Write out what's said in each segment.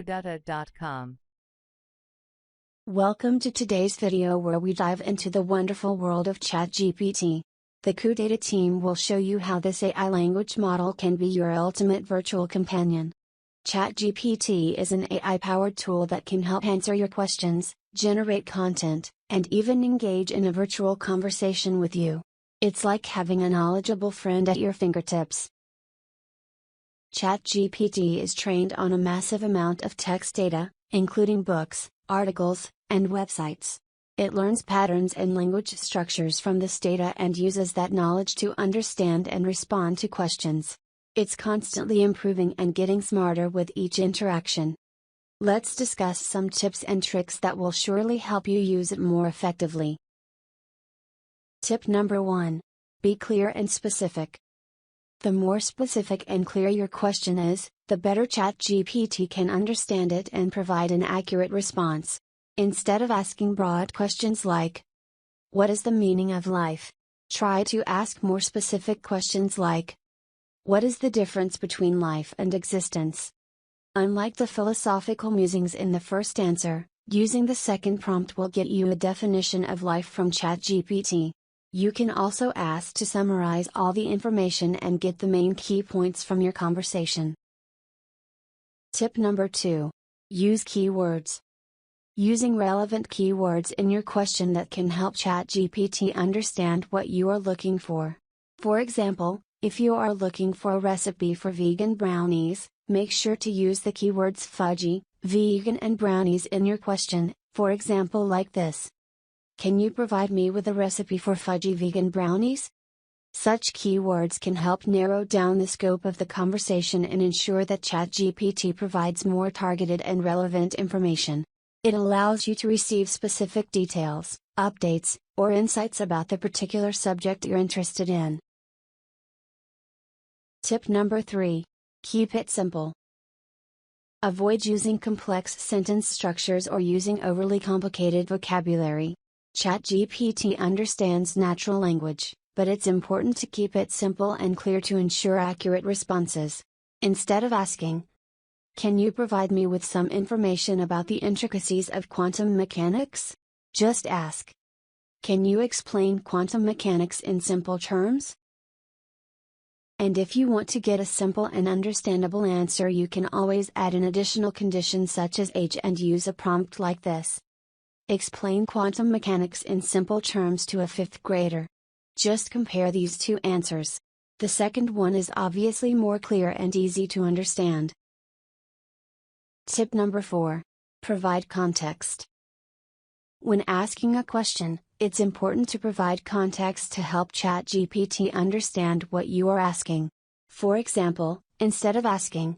QuData.com. Welcome to today's video where we dive into the wonderful world of ChatGPT. The QuData team will show you how this AI language model can be your ultimate virtual companion. ChatGPT is an AI-powered tool that can help answer your questions, generate content, and even engage in a virtual conversation with you. It's like having a knowledgeable friend at your fingertips. ChatGPT is trained on a massive amount of text data, including books, articles, and websites. It learns patterns and language structures from this data and uses that knowledge to understand and respond to questions. It's constantly improving and getting smarter with each interaction. Let's discuss some tips and tricks that will surely help you use it more effectively. Tip number 1. Be clear and specific. The more specific and clear your question is, the better ChatGPT can understand it and provide an accurate response. Instead of asking broad questions like, "What is the meaning of life?" try to ask more specific questions like, "What is the difference between life and existence?" Unlike the philosophical musings in the first answer, using the second prompt will get you a definition of life from ChatGPT. You can also ask to summarize all the information and get the main key points from your conversation. Tip number 2. Use keywords. Using relevant keywords in your question that can help ChatGPT understand what you are looking for. For example, if you are looking for a recipe for vegan brownies, make sure to use the keywords fudgy, vegan and brownies in your question, for example like this. "Can you provide me with a recipe for fudgy vegan brownies?" Such keywords can help narrow down the scope of the conversation and ensure that ChatGPT provides more targeted and relevant information. It allows you to receive specific details, updates, or insights about the particular subject you're interested in. Tip number 3. Keep it simple. Avoid using complex sentence structures or using overly complicated vocabulary. ChatGPT understands natural language, but it's important to keep it simple and clear to ensure accurate responses. Instead of asking, "Can you provide me with some information about the intricacies of quantum mechanics?" just ask, "Can you explain quantum mechanics in simple terms?" And if you want to get a simple and understandable answer, you can always add an additional condition such as age and use a prompt like this. "Explain quantum mechanics in simple terms to a 5th grader." Just compare these two answers. The second one is obviously more clear and easy to understand. Tip number 4. Provide context. When asking a question, it's important to provide context to help ChatGPT understand what you are asking. For example, instead of asking,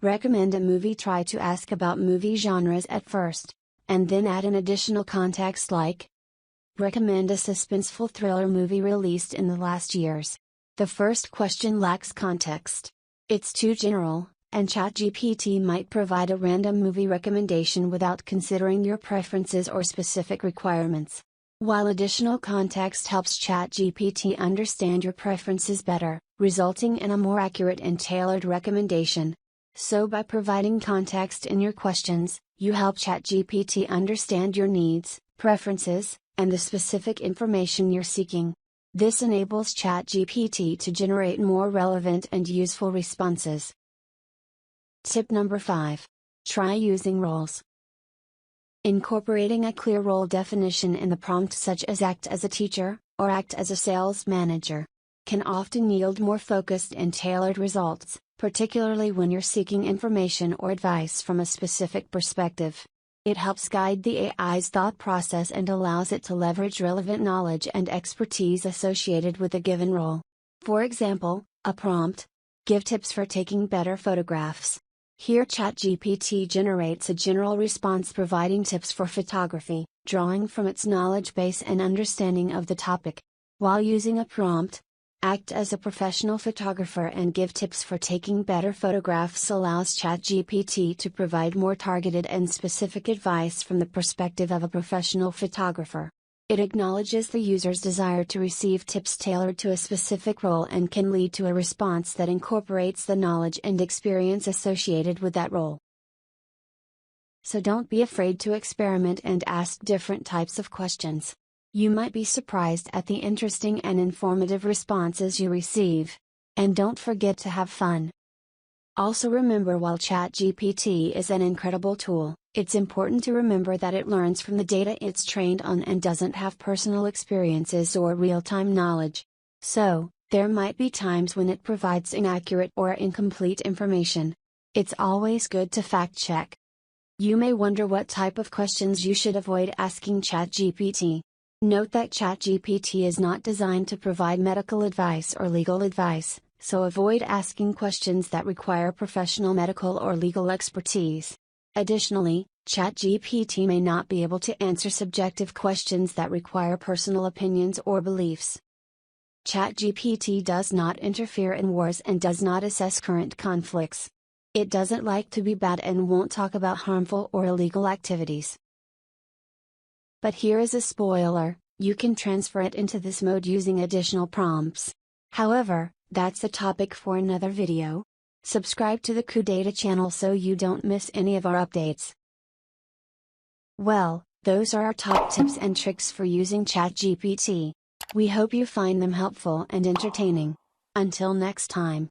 "Recommend a movie," try to ask about movie genres at first, and then add an additional context like, "Recommend a suspenseful thriller movie released in the last years." The first question lacks context. It's too general, and ChatGPT might provide a random movie recommendation without considering your preferences or specific requirements. While additional context helps ChatGPT understand your preferences better, resulting in a more accurate and tailored recommendation. So by providing context in your questions, you help ChatGPT understand your needs, preferences, and the specific information you're seeking. This enables ChatGPT to generate more relevant and useful responses. Tip number 5. Try using roles. Incorporating a clear role definition in the prompt, such as "act as a teacher," or "act as a sales manager," can often yield more focused and tailored results, particularly when you're seeking information or advice from a specific perspective. It helps guide the AI's thought process and allows it to leverage relevant knowledge and expertise associated with a given role. For example, a prompt, "Give tips for taking better photographs." Here ChatGPT generates a general response providing tips for photography, drawing from its knowledge base and understanding of the topic. While using a prompt, "Act as a professional photographer and give tips for taking better photographs," allows ChatGPT to provide more targeted and specific advice from the perspective of a professional photographer. It acknowledges the user's desire to receive tips tailored to a specific role and can lead to a response that incorporates the knowledge and experience associated with that role. so don't be afraid to experiment and ask different types of questions. You might be surprised at the interesting and informative responses you receive. And don't forget to have fun. Also remember, while ChatGPT is an incredible tool, it's important to remember that it learns from the data it's trained on and doesn't have personal experiences or real-time knowledge. So, there might be times when it provides inaccurate or incomplete information. It's always good to fact-check. You may wonder what type of questions you should avoid asking ChatGPT. Note that ChatGPT is not designed to provide medical advice or legal advice, so avoid asking questions that require professional medical or legal expertise. Additionally, ChatGPT may not be able to answer subjective questions that require personal opinions or beliefs. ChatGPT does not interfere in wars and does not assess current conflicts. It doesn't like to be bad and won't talk about harmful or illegal activities. But here is a spoiler: you can transfer it into this mode using additional prompts. However, that's a topic for another video. Subscribe to the QuData channel so you don't miss any of our updates. Well, those are our top tips and tricks for using ChatGPT. We hope you find them helpful and entertaining. Until next time.